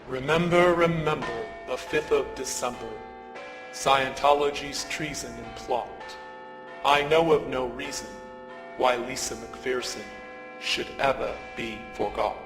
Remember, remember, the 5th of December, Scientology's treason and plot. I know of no reason why Lisa McPherson should ever be forgot.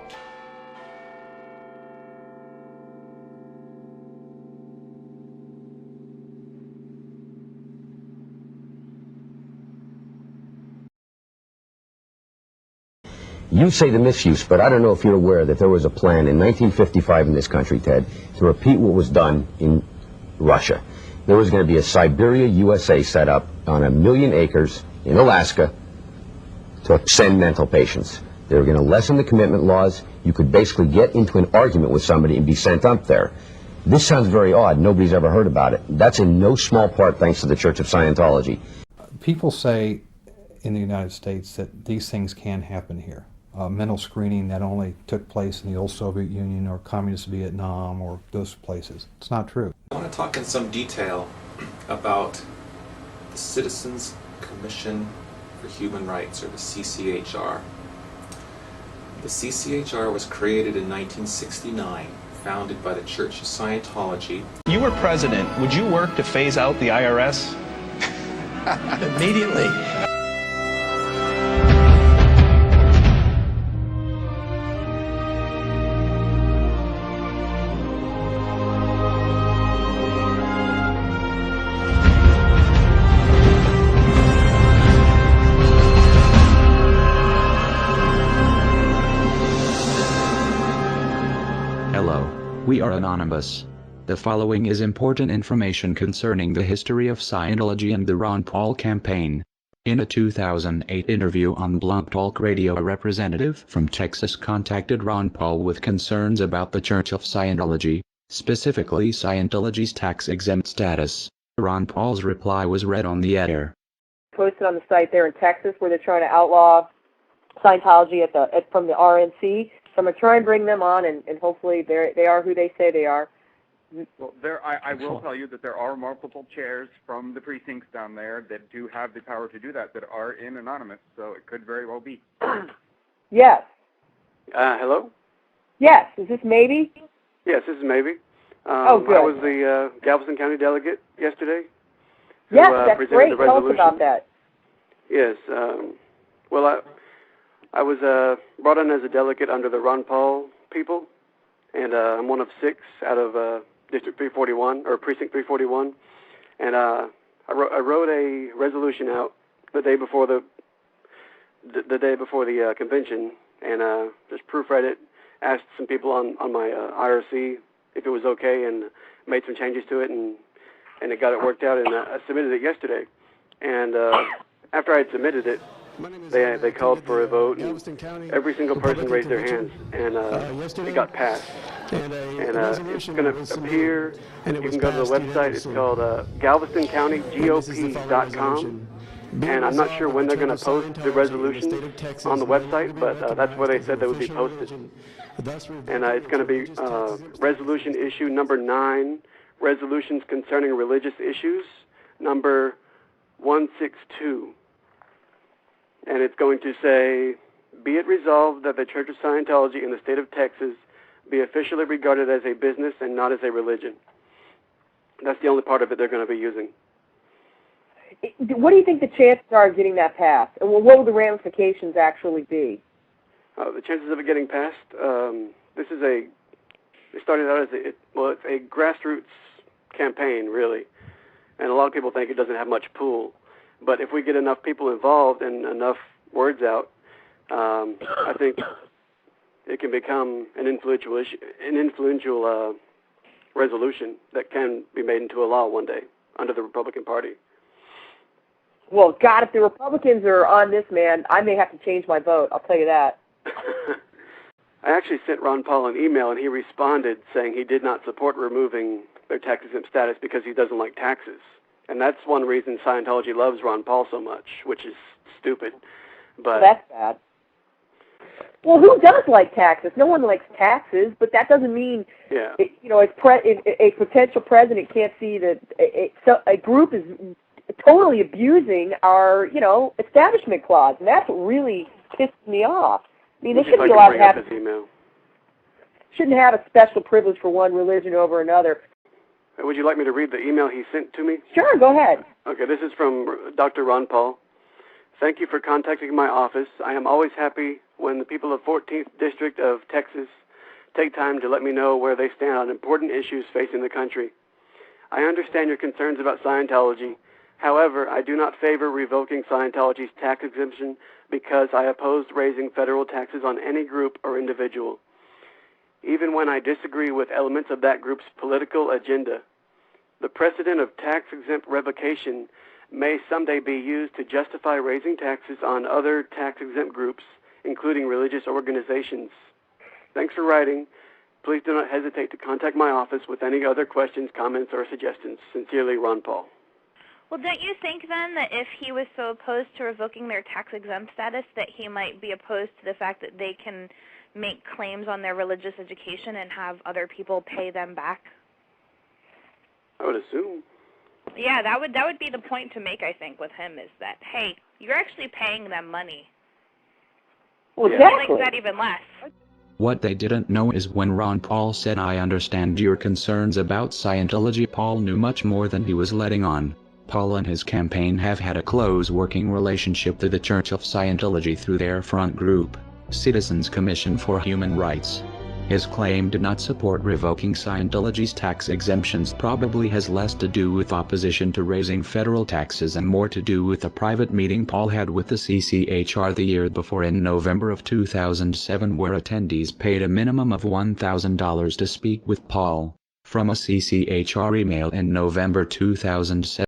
You say the misuse, but I don't know if you're aware that there was a plan in 1955 in this country, Ted, to repeat what was done in Russia. There was going to be a Siberia, USA set up on 1 million acres in Alaska to send mental patients. They were going to lessen the commitment laws. You could basically get into an argument with somebody and be sent up there. This sounds very odd. Nobody's ever heard about it. That's in no small part thanks to the Church of Scientology. People say in the United States that these things can happen here. Mental screening that only took place in the old Soviet Union or communist Vietnam or those places. It's not true. I want to talk in some detail about the Citizens Commission for Human Rights, or the CCHR. The CCHR was created in 1969, founded by the Church of Scientology. If you were president, would you work to phase out the IRS? Immediately. We are anonymous. The following is important information concerning the history of Scientology and the Ron Paul campaign. In a 2008 interview on Blog Talk Radio, a representative from Texas contacted Ron Paul with concerns about the Church of Scientology, specifically Scientology's tax-exempt status. Ron Paul's reply was read on the air. Posted on the site there in Texas where they're trying to outlaw Scientology from the RNC. So I'm going to try and bring them on, and hopefully they are who they say they are. Well, I will tell you that there are multiple chairs from the precincts down there that do have the power to do that are in anonymous, so it could very well be. Yes. Hello? Yes. Is this Maybe? Yes, this is Maybe. Oh, good. I was the Galveston County delegate yesterday. Yes, that's great. Tell us about that. Yes. Well, I was brought in as a delegate under the Ron Paul people, and I'm one of 6 out of District 341, or Precinct 341, and I wrote a resolution out the day before the convention, and just proofread it, asked some people on my IRC if it was okay, and made some changes to it, and it got it worked out, and I submitted it yesterday, and after I had submitted it, they called for a vote, and every single person raised their hands, and it got passed. And it's going to appear, you can go to the website, it's called GalvestonCountyGOP.com, and I'm not sure when they're going to post the resolution on the website, but that's where they said they would be posted. And it's going to be resolution issue number 9, resolutions concerning religious issues, number 162. And it's going to say, be it resolved that the Church of Scientology in the state of Texas be officially regarded as a business and not as a religion. That's the only part of it they're going to be using. What do you think the chances are of getting that passed? And what will the ramifications actually be? The chances of it getting passed, it started out as it's a grassroots campaign, really. And a lot of people think it doesn't have much pull. But if we get enough people involved and enough words out, I think it can become an influential resolution that can be made into a law one day under the Republican Party. Well, God, if the Republicans are on this, man, I may have to change my vote. I'll tell you that. I actually sent Ron Paul an email, and he responded saying he did not support removing their tax-exempt status because he doesn't like taxes. And that's one reason Scientology loves Ron Paul so much, which is stupid. But that's bad. Well, who does like taxes? No one likes taxes, but that doesn't mean, a potential president can't see that a group is totally abusing our, establishment clause, and that's what really pisses me off. I mean, they should be allowed to have. shouldn't have a special privilege for one religion over another. Would you like me to read the email he sent to me? Sure, go ahead. Okay, this is from Dr. Ron Paul. Thank you for contacting my office. I am always happy when the people of 14th District of Texas take time to let me know where they stand on important issues facing the country. I understand your concerns about Scientology. However, I do not favor revoking Scientology's tax exemption because I oppose raising federal taxes on any group or individual, even when I disagree with elements of that group's political agenda. The precedent of tax-exempt revocation may someday be used to justify raising taxes on other tax-exempt groups, including religious organizations. Thanks for writing. Please do not hesitate to contact my office with any other questions, comments, or suggestions. Sincerely, Ron Paul. Well, don't you think then that if he was so opposed to revoking their tax-exempt status that he might be opposed to the fact that they can make claims on their religious education and have other people pay them back? I would assume. Yeah, that would be the point to make, I think, with him, is that, hey, you're actually paying them money. Well, exactly. He likes that even less. What they didn't know is when Ron Paul said, "I understand your concerns about Scientology," Paul knew much more than he was letting on. Paul and his campaign have had a close working relationship to the Church of Scientology through their front group, Citizens Commission for Human Rights. His claim to not support revoking Scientology's tax exemptions probably has less to do with opposition to raising federal taxes and more to do with a private meeting Paul had with the CCHR the year before in November of 2007, where attendees paid a minimum of $1,000 to speak with Paul. From a CCHR email in November 2007.